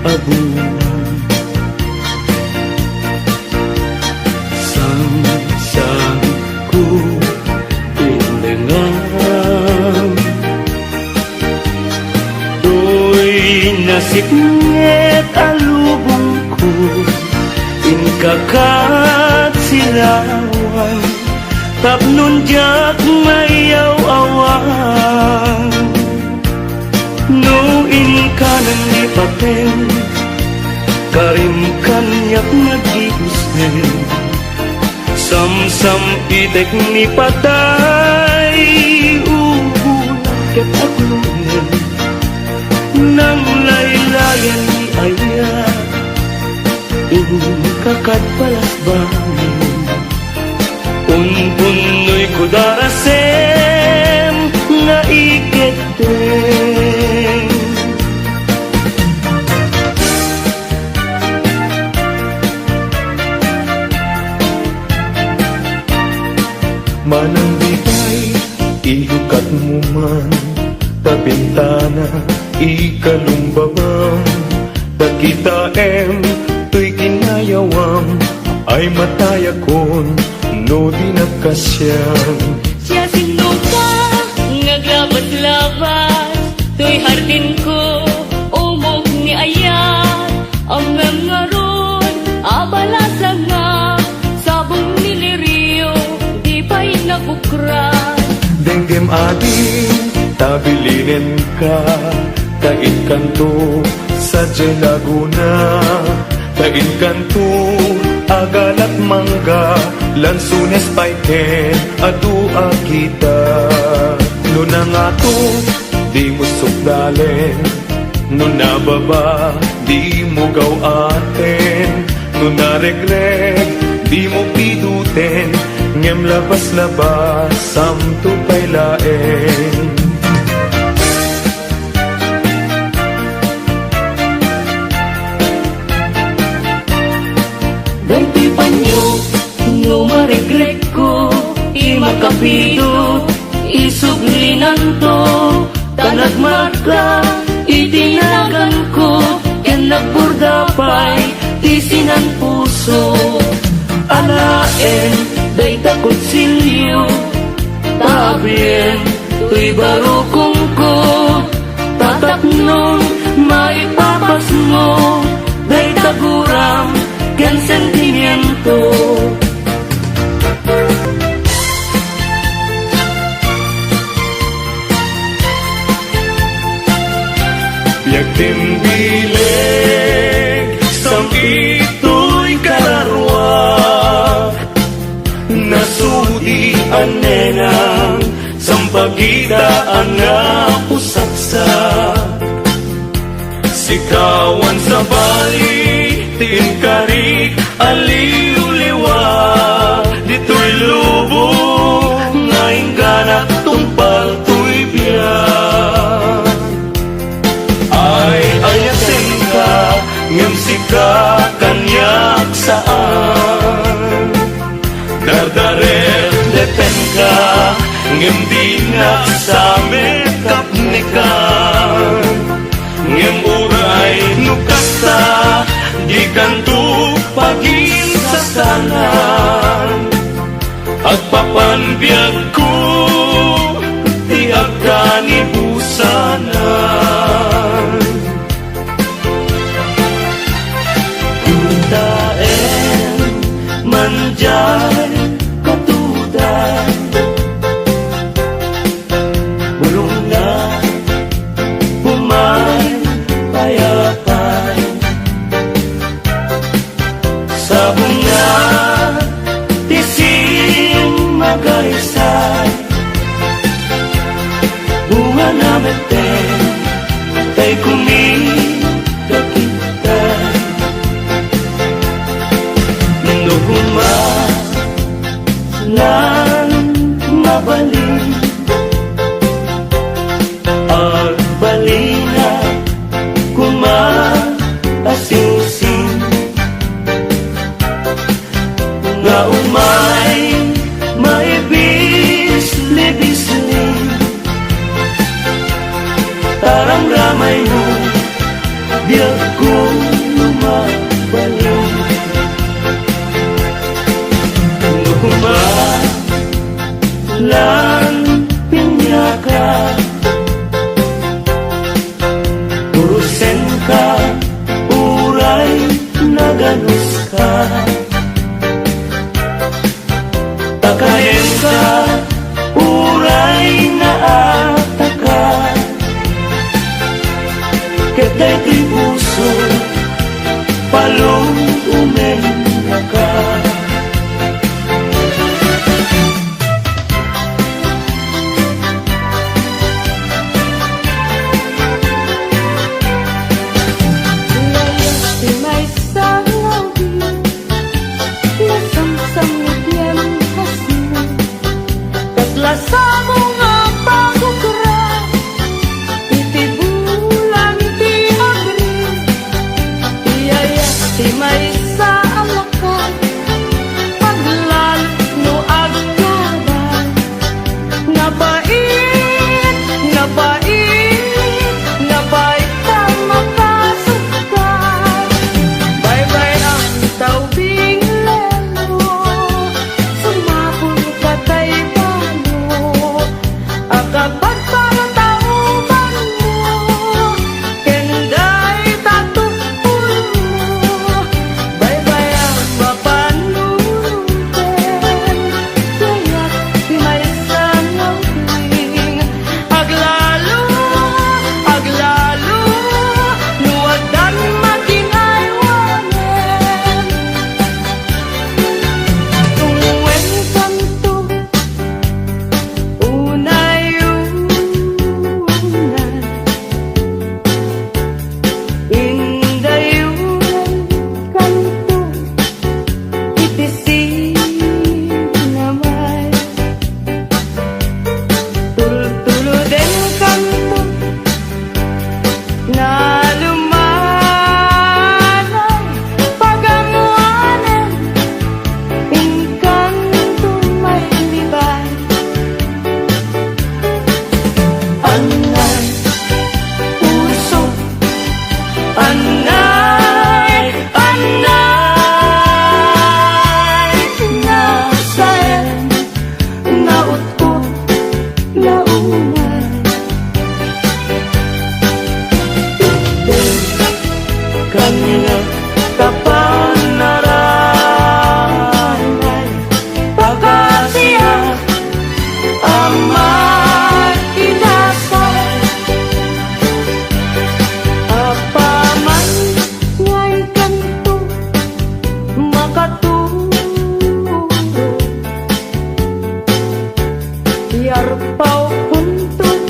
abunan. Sang ku tulengan do'y nasipnget alubong ko inkakat silawan tapnon jak mayaw-awan no inkanan ni papel karim kanyak nag-iusin sam-sam itek ni patay ubulan ket aglunen nang laylayan ni aya kakat palas bangin unpunoy ko darasem nga iketeng manang bigay, ilukat mo man tabintana, ikalumbabang takita to'y kinayawang ay matayakon no di nagkasyang siya sino ka ngaglabat-labat to'y hardin ko umog ni ayat ang ngaron abalasa nga sabong niliriyo di pa'y nabukran denggem ading tabilinin ka tain kanto sa Laguna tain kanto agalat mangga lansunes paiken adu agita no na nga to di mo sukdalen no nababa di mo gawaten no naregreg di mo piduten ngem labas-labas samto pailaen Ganti panyo, no maregret ko imakapito, isuglinan to tanagmarka, itinagan ko yan nagburdapay, tisinan puso anaen, day takot silyo tabien, tuy barukong ko tataknong maipapas mo, day taguram kan sentimiento biag timbileg sam ito'y kararwak nasudi anenang sampagitaan nga pusaksak sikawan sa bali tinkarik aliw-liwa dito'y lubo ngayon ganak tumpal to'y biyak ay ayasin ka ngem sika kanyak saan dardarer deten ka ngem dinak sa mekapnikan ngem uray nukasta di kanto pagin sa sanan at papanbiyag ko di agkanibusanan Daen manjay katudan bulong na pumain payapay sa bunga tising magaysay bunga na meten tay kumikakitay nuguma lan mabalin agbalina kumaasing-sing nga umay maibis-libisling tarang ramay mo biyag ko danos ka. Takayan ka, uray na ataka. Ketay ko'y puso, palong umenya ka. May sangawi na samsamit niyang hasin Katlasa mo nga pagkukura Iti bulan ti agri Iyaya ti may saalakan Paglan no agkadan Nabait, nabait, nabait ka makasukan Bye-bye ang taubing lelo Sumapul ka tay balo Akabag para tauban mo Kenday tatupul mo Bye-bye ang mapanulungan Kaya't di may sanawing Aglalo, aglalo Luwadan maginaywanan Tungwen kanto Unayunan Indayunan kanto Itisig naman Tultulo din kanto Na lumanay Pagamuanan Inkanto may libay Anay, puso, Anay, anay nasayan, nautkot, nauman. Kanya kapanaranay, pagkasiya, amay inasal. Apaman ngay kanto makaturo Yarpaw kuntod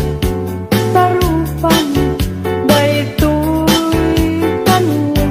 tarupan Daytoy kanyo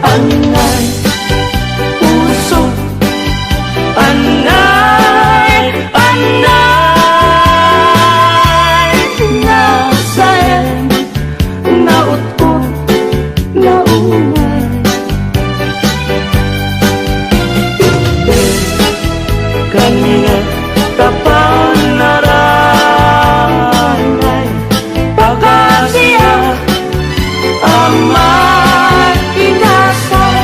Anay puso, anay, anay, nasayan, nautkot, naumay. Kanina kapanaranay, pagkasiya amat inasal.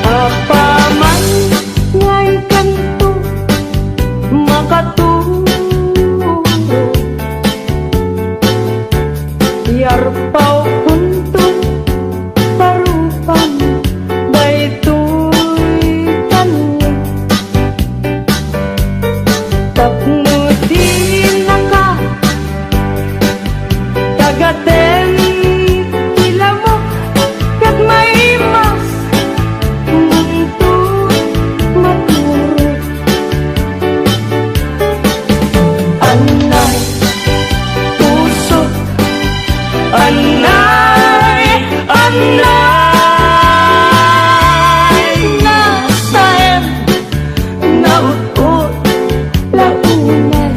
Apaman ngay kanto makaturo, yarpaw kunto parupan daytoy tanwi. Tapno di naka tagaden ila mo kat may mas munto maturo. Anay puso, anay, anay, nasayan, nautkot, Launay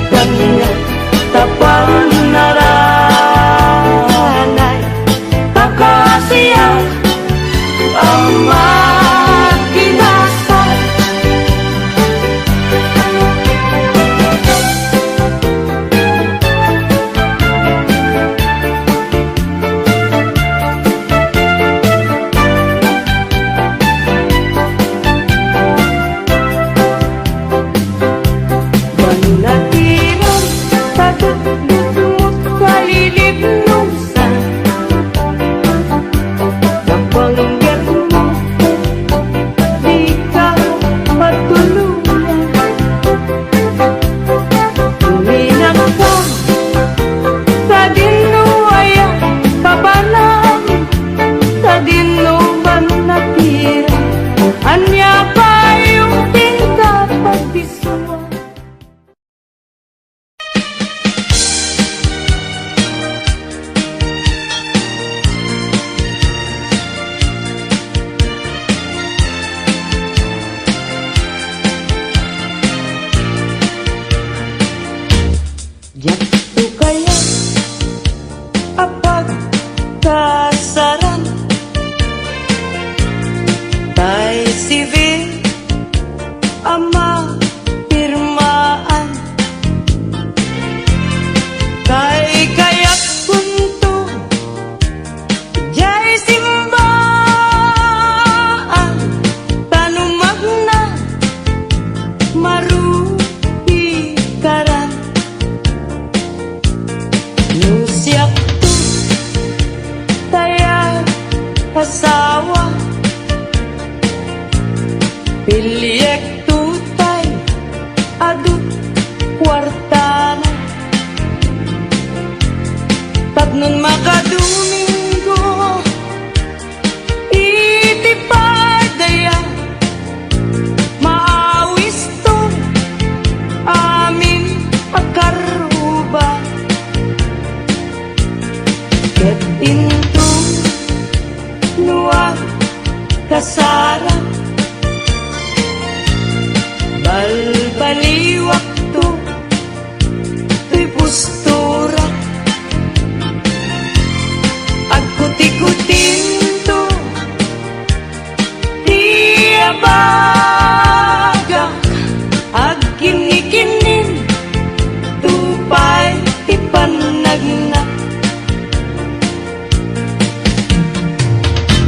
kanina kapanaranay, pagkasiya amat inasal. Manatiran kadudumot kalilibnusan, napanggap mo di ka matuluyan. Tuminak ka sa dinuaya kabalan, sa dinuban natira, anya pa yung tingka pagdisuan. Yato kaya apag kasaran tay sivil ama pirmaan kay kayak kunto jay simbaan tanumag na marupikaran. Nusyak tu tayag asawa, piliyek tutay adut kwartana. Tapnon makadomingo itipadaya, maawis to amin akaruba. Ket into nuwag kasara, balbaliwak to tuy postura. Agkuti-kutin to iya baga, agkini-kinin tupay ipanagna.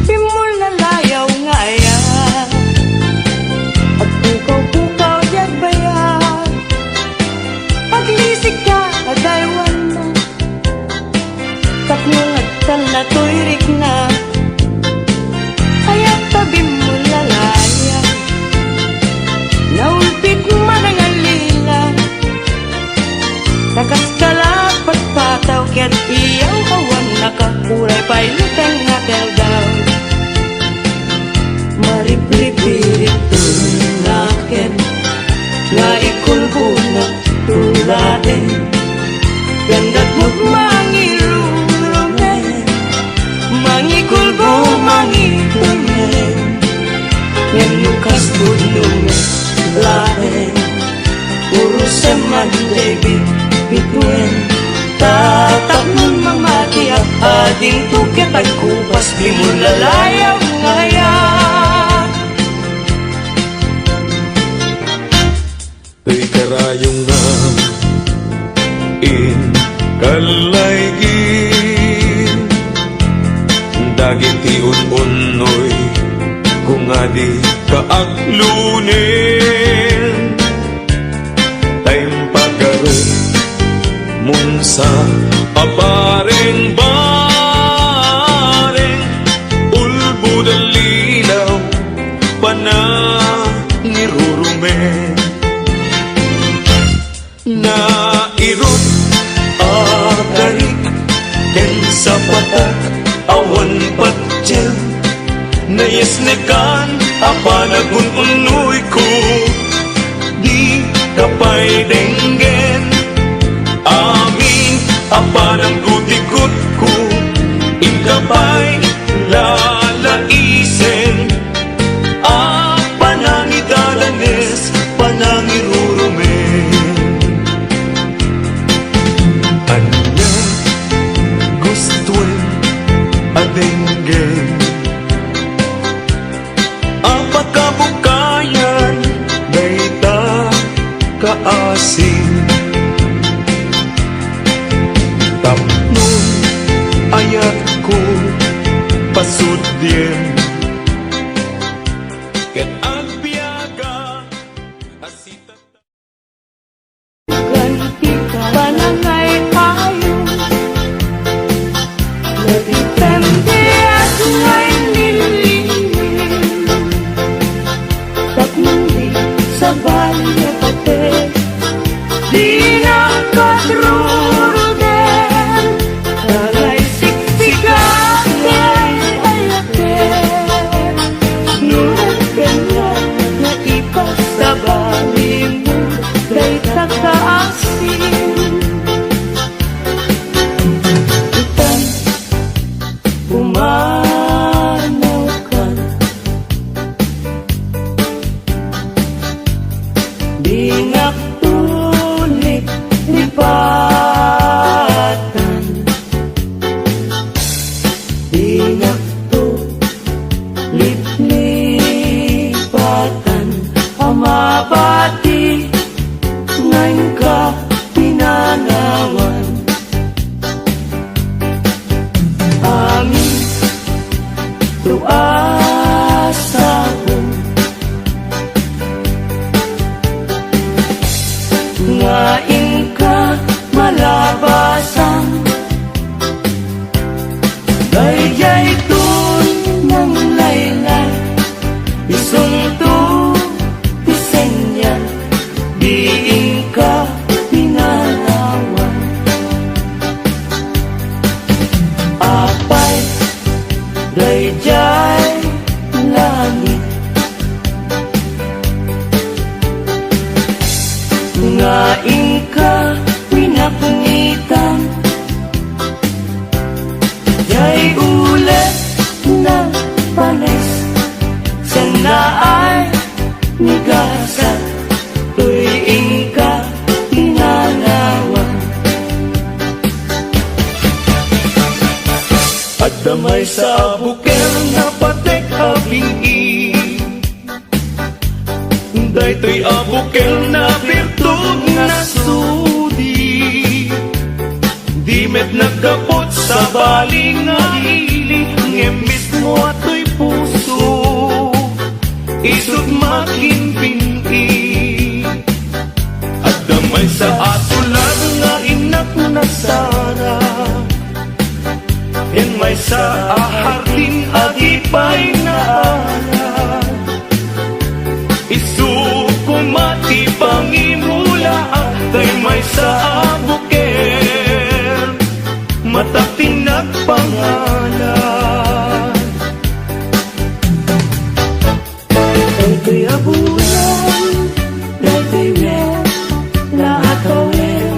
Pimul na layaw nga yan, at pukaw-pukaw dyan bayan. Paglisig ka agaywan na, tapnungatan na tuyrik na. Aya't tabi mo lalayan, naulpit manangalila. Takas kalapat pataw ket iyaw kawan nakakuray pa'y lutang nakaldaw. Mariplipirit tunaken nga ikulbunat tuladen, Ganda't mo't mangirumen, mangikulbo, mangitumen, ngem nukas budnung lahen, urusem mandebit bituen, tatak nun mamatiak, ading tuket at kupas, di mo lalayaw ngayon. Tuy karayong na in kalaygin daging tiun-unoy kung adi kaaglunin tayong pagkaroon mun sa apareng-bareng ulbo dalilaw panangirurumen na irot agarik ken sa patak awan patjem na yesnekan apanagun unoy ko di kapay denggen amin apanang gutikot ko ikapay lalaisen apanangidalanes panangirurumen anya gustuin adenggen apakabukayan daita kaasing tapnon ayat ko pasudyen ket agbiaga asita Ganti ka panangay tayo, nagdepende at may nililin. Takmundi sa balya pate, di nakadruruden, nalay siksikan ay ayate, nunod ganyan na ipas sa baling mo, kay takaasin. Itan, umanaw ka, di naktulik lipatan, di naktulik lipatan, amapati ngayon ka pinanawan. Amin tuasa ko ngayon ka malabasan gayay tun ng laylay isunto isenya diin ka pinanawan apay dayjay langit ngain ka pinapungitan jay ulit na panes sanaay nigasan tuwing ka pinanawan at damay sa bukel na patek abingi daytoy abukel na virtud na sudi di met nagkapot sa baling nga hilig ngem mismo ato'y puso isut makinpinti at damay sa atulan nga inak na sana yan may sa ahardin agipay na ala isukumati pangimula tay may sa abuker matatinag pangalan daytoy abulan daytoy met lahat awin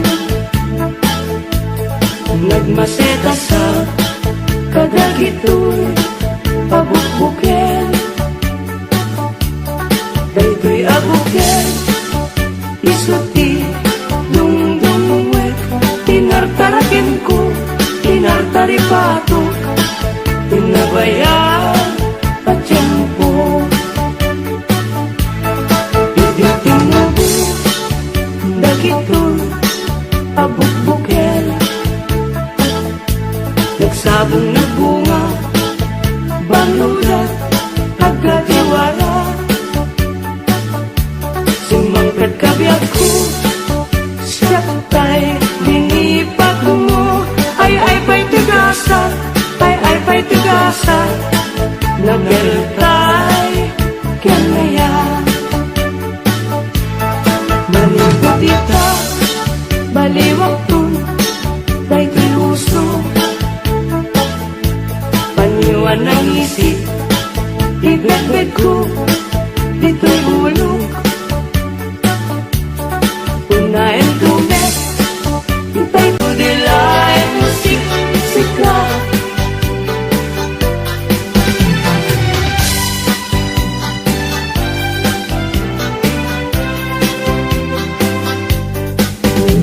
maseta sa kadagitoy pabukbuken. Daytoy abuken isuti dungdungwek tinartaraken ko tinartaripatok tinabayan patyempo. Iditing na bu dagitoy pabukbuken. Nagsabong na bunga balulat agadiwala. Sumangkat kabiyak ko siya tay dinipag mo. Ay pa'y tigasa, ay pa'y tigasa. Nagaltay kanaya. Malibot ita baliwag to day tiluso. Paniwan ng isip ibet-bet ko dito'y ulog. Unahin tumet itay ko dilay musik sika.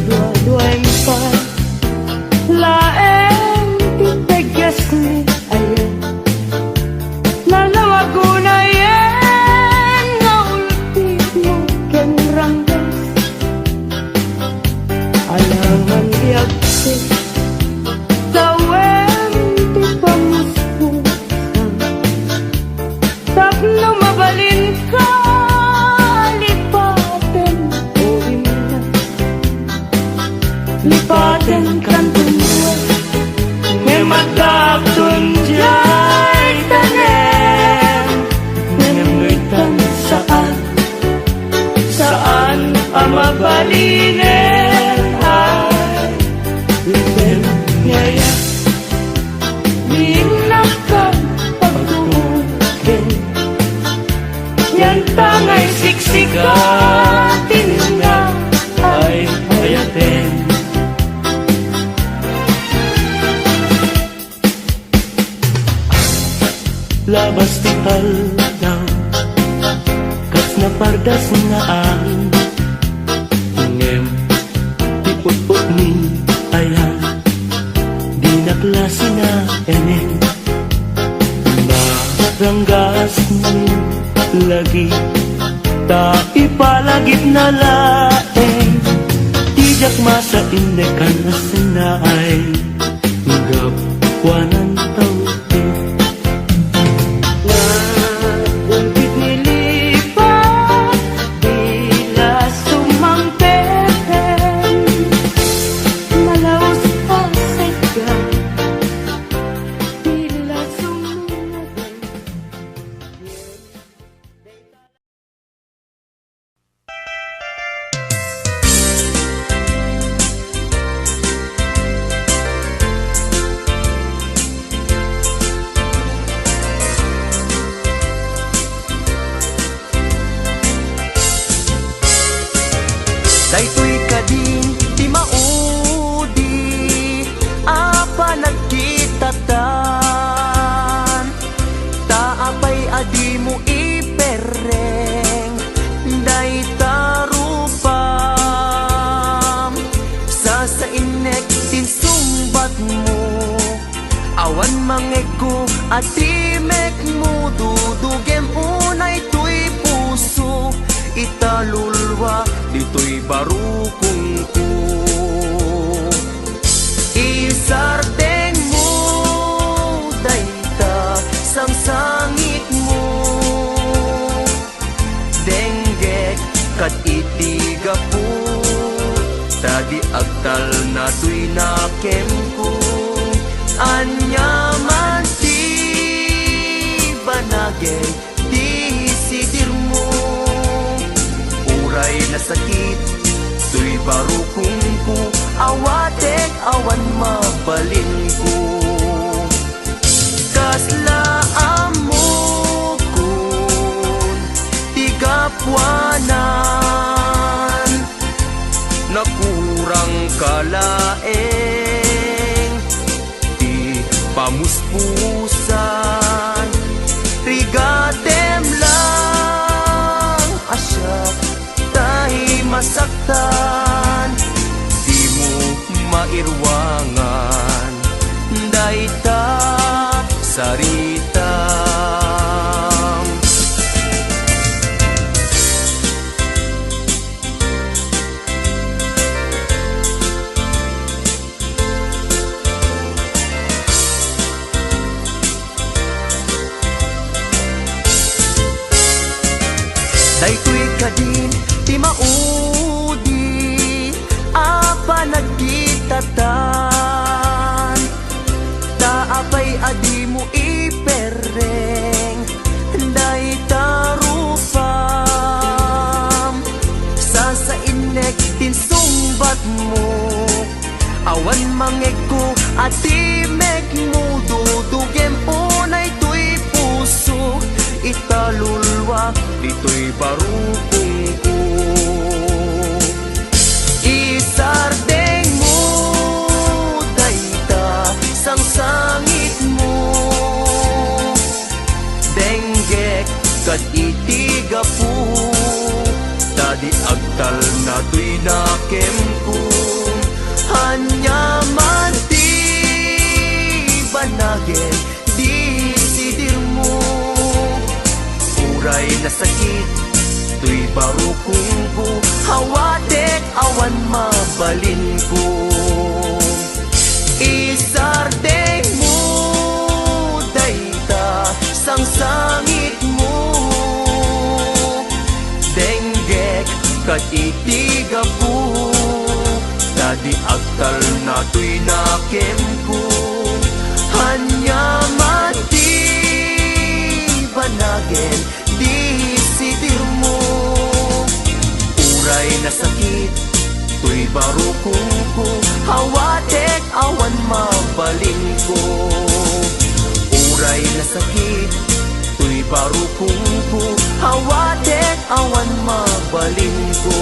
Dua-duay pa laeng titegas ni ayan. Nalawag ko na yan na ulpit mo kenranggas. Alangan diagsi tawen ti pamuspusan. Tapno mabalin ka lipaten o imna. Lipaten kan tunduan ngemataptun jay tanen. Ngemnuitan saan ang mabalinen. Iten ngaya binakan pagtukin. Yan tangay siksikatin nga ay hayaten. Labas ti haldaw kas na pardas nga ang ngem ti ut-ut ni ayan di na klase na eneng maranggas ni lagi ta ipalagip na laeng tijak masa indekan na sinay gapwanan tao. Nagumpit nilipat bila sumangteten. Malaos pa sa iga bila sumungaten. Daytoy kadin ti maudi apa nagkitatan taapay adi mo ipereng day tarupam sa inek sinsumbat mo awan mangego at timek mo dudugem unay tuy puso italulwa dito'y barukong ko. Isarteng mo dayta sangsangit mo denggek kat itiga po tadi agtal na tuy nakem ko anyaman ti banagay di sidir mo uray na sakit tuy barukong ko awatek awan mabalin ko kaslaan mo kun tigapwanan nakurang kalaeng mamuspusan Rigatem lang asya tahi masaktan Di mo mairwangan Dayta sarita Daytoy kadin ti maudi apa nagkitatan Taapay adi mo ipereng Day tarupam Sasainek din sumbat mo Awan mangeg ko ati mek mo Dudugem unay tuy puso Italulwa dito'y barukong ko Isardeng mo dayta sang sangit mo Denggek kat itiga po Tadi agtal na tuy nakem ko Hanyaman ti banagin di sidir mo Uray na sakit, tuy barukong ko Hawatek awan mabalin ko Isardeng mo dayta sang sangit mo Denggek kat itiga po Tadi agtal na tuy nakem ko Hanyaman ti banagin di sidir mo Uray na sakit, tuy barukong ko Hawatek awan mabalin ko Uray na sakit, tuy barukong ko Hawatek awan mabalin ko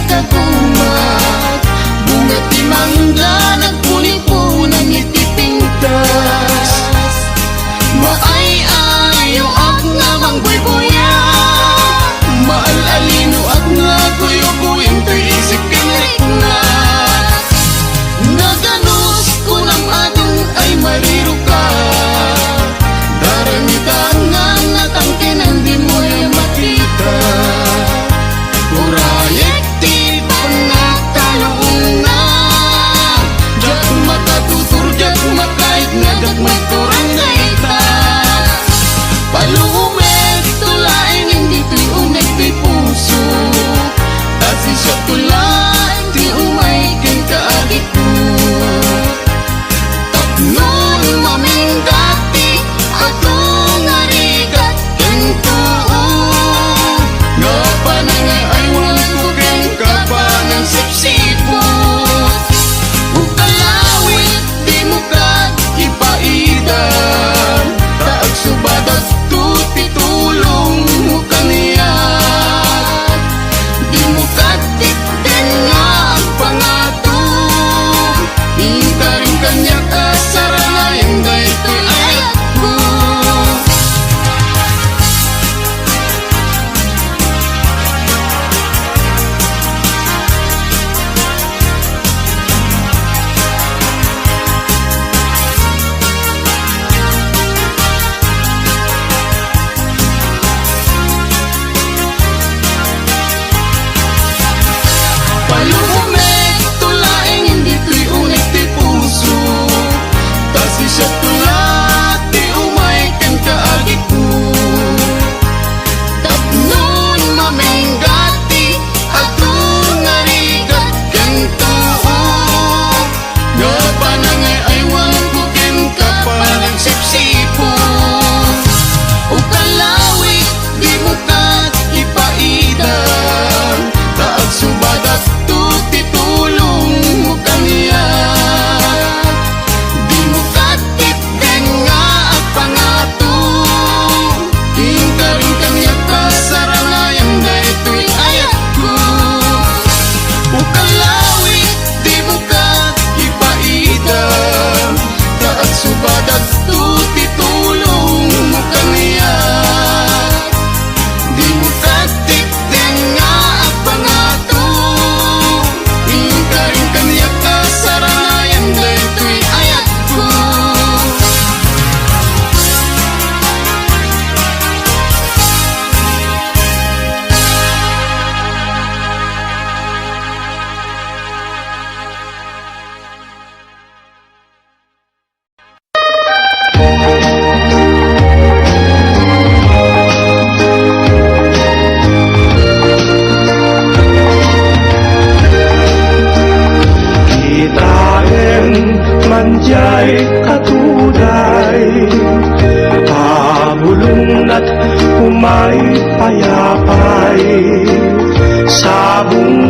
Kagumat bunga timangga nagpuning-punan iti pintas Maay-ayo ak nga mangbuybuya Maal-alino ak nga kuyo-kuyin to'y isip pinriknat Naganos ko ng adong ay mariro ka Daramitan nga natangkinan di mo yung makita Urayek ti panagtalong na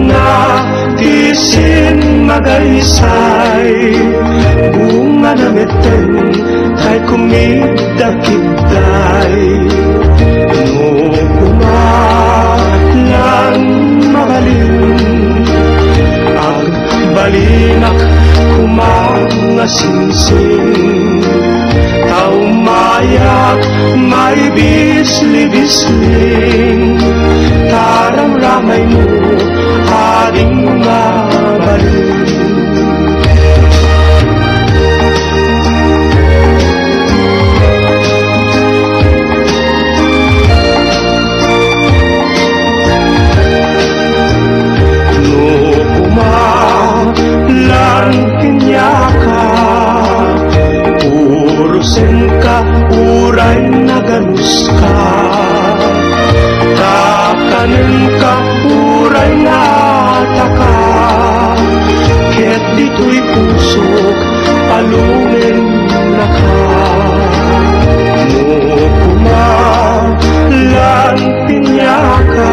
nga tisin magaysay bunga na meteng kay kumidakitay no kumalan mabalin ag balinak kumangasinsing tao mayak may bisli-bisling tarang ramay mo ading mabalin. Uray na ganus ka takanin ka uray na taka ket dito'y pusok palungin na ka no kumalan pinyaka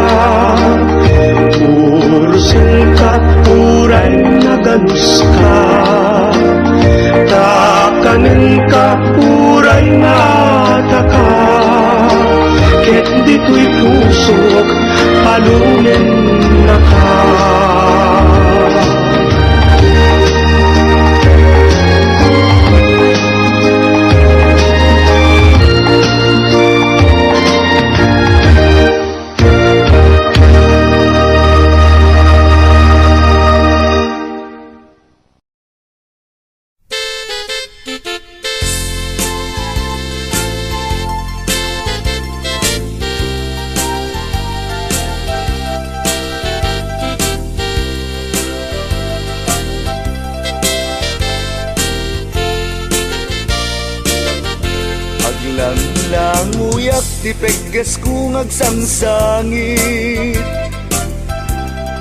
urusin ka uray na ganus ka takanin ka uray na taka ket dito'y pusok palunin na ka. Lang uyak ti pegges kung agsangsangit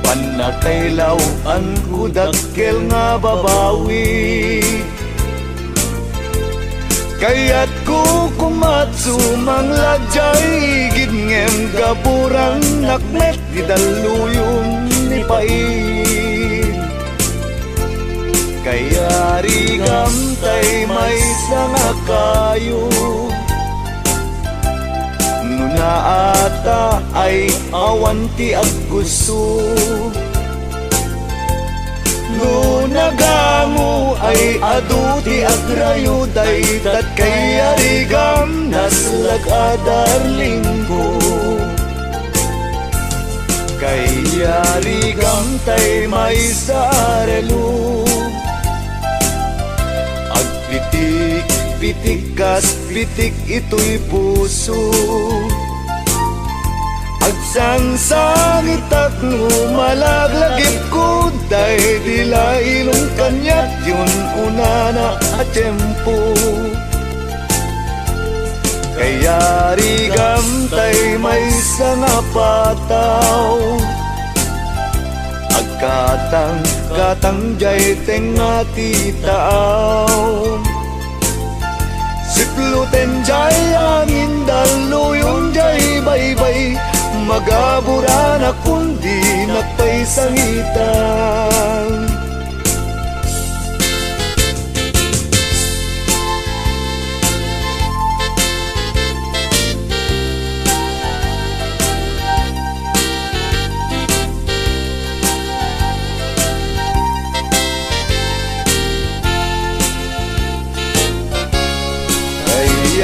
panakailaw ang kudakkel nga babawi kaya't ko kumatsu manglagjay gidngem gaburang nakmet gidaluyong ni pait kaya rigamtay may sanga kayo nuna ata ay awan ti aggusto nunagango ay adu ti agrayo daytat kay arigam naslag adarlinggo kay arigam tay may sarelo agpitik pitik kas pitik ito'y puso agsangsangit at lumalaglagip ko dahil dila ilong kanyat yun una na at tempo kaya rigam tay may sanga pataw agkatang katang jay tengati taaw sipluten jay angin daluyon jay baybay magabura na kundi nagpaisangitan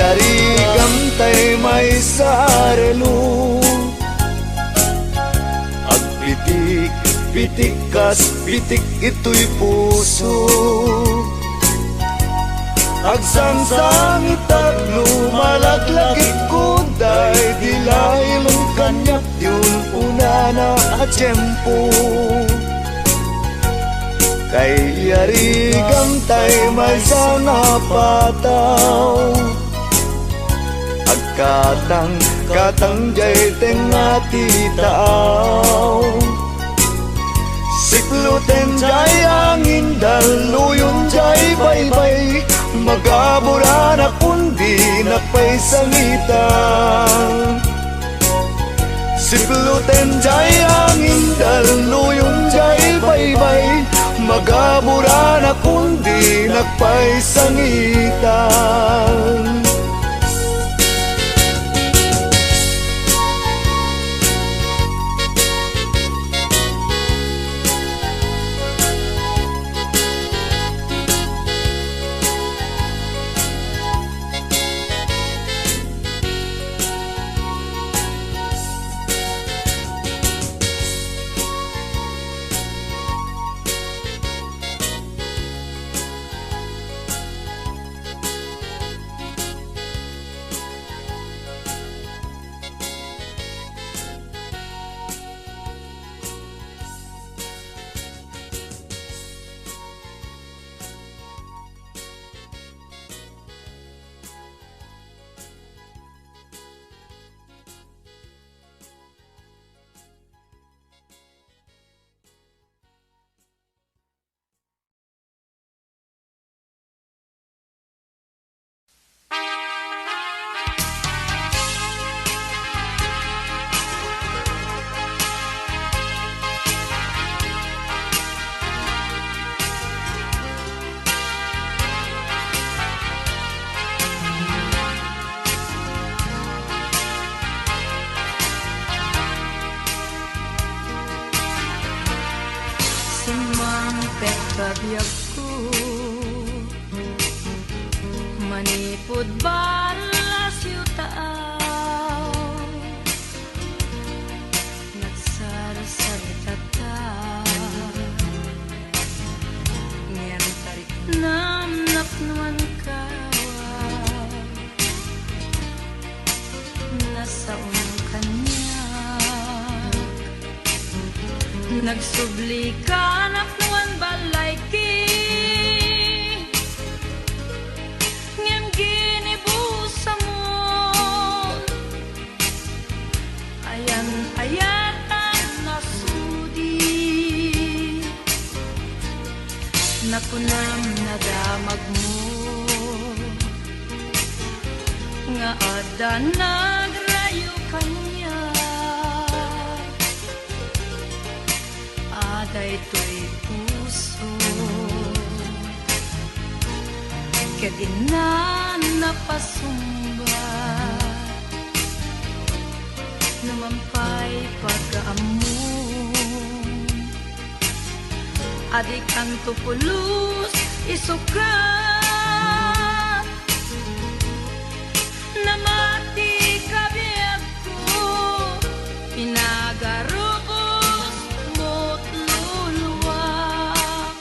arigam tay may sarelo agpitik pitik kas pitik ito'y puso agsangsangit at lumalaglagit ko dahil dilailong kanyak yun una na at tiyempo kay arigam tay may sanga pataw katang jay tengati taaw sikluten jay angin daluyon jay baybay magabura na kundi nagpaisangitan Siplutin jay angin daluyong jay baybay Magabura na kundi nagpaisangitan Pagbiag ko manipod balas yutaaw nagsarasalitata ngayon tarik namnapnuan kawa nasa unang kanya nagsubli ka napnuan balay ki ngem ginibusa mo ayan-ayatan nasudi nakunam nadamag mo nga ada nagrayo kanya aday to'y puso ket inan napasumba numampay pag-aamon adik ang tupulus isuka namati kabiag ko inagarubos mo't luluwak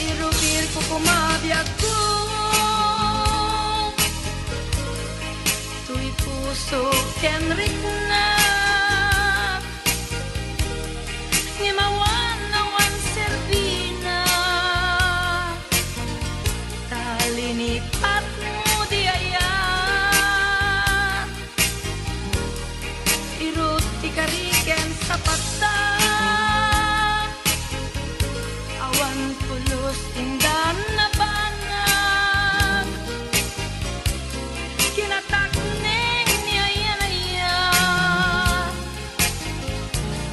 irubir ko kumabiag ko tuy puso kenrik na ngimawan nawan serbina talinipat mo di ayan irut ikariken sa pata awan pulos tindan na banag kinatakneng ni ayan-ayan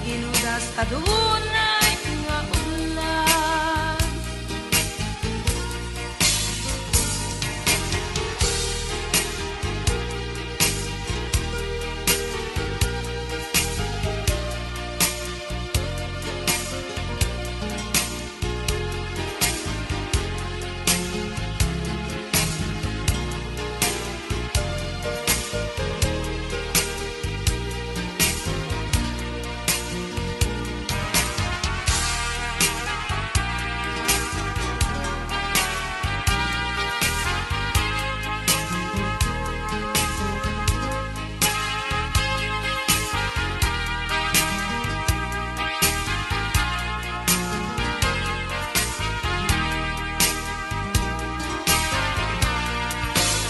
ginudas kadunay nga ulan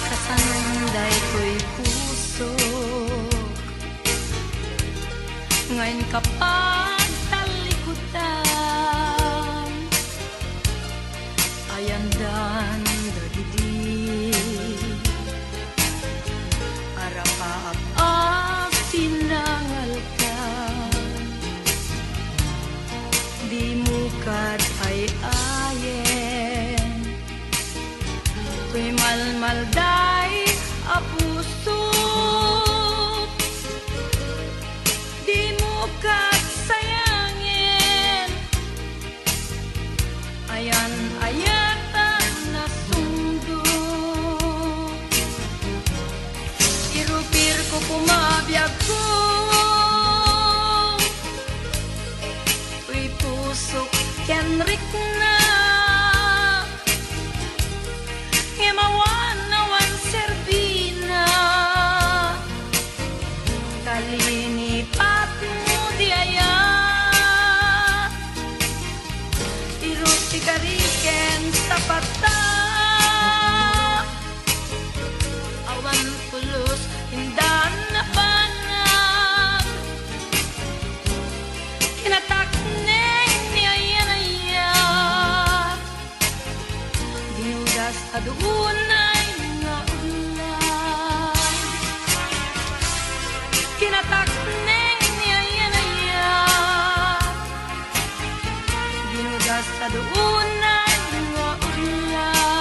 kasanunday ko'y puso ngayon kapag talikutan ayandan dagidi arapaap kat ay ayen Tuy malmalday a puso Di mo kat sayangin Ayan ayatan na sundo Irupir ko pumabiyag ko Tuy pusok kenrik na Himawan nawan serbina Kalinipat mo di aya Iruti kariken sa pata Awan tulus hindan na panang Kinatakneng ni ayan-aya Dinugas adunay nga ulan Kinatakneng ni ayan-aya Dinugas adunay nga ulan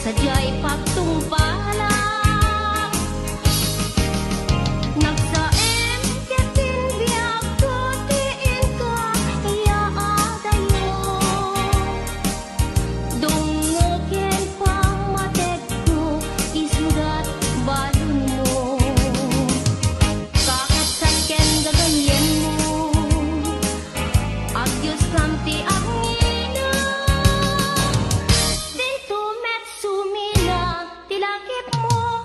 sadya'y pagtumpalang. Nagsaem ketin biag tutiin ka iya adayo. Dungukin pang matek ko isudat balon mo. Kakatsan ken gaganyan mo. Agyos kamti angina. Dito met sumila tilakip mo.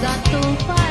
Gatong pa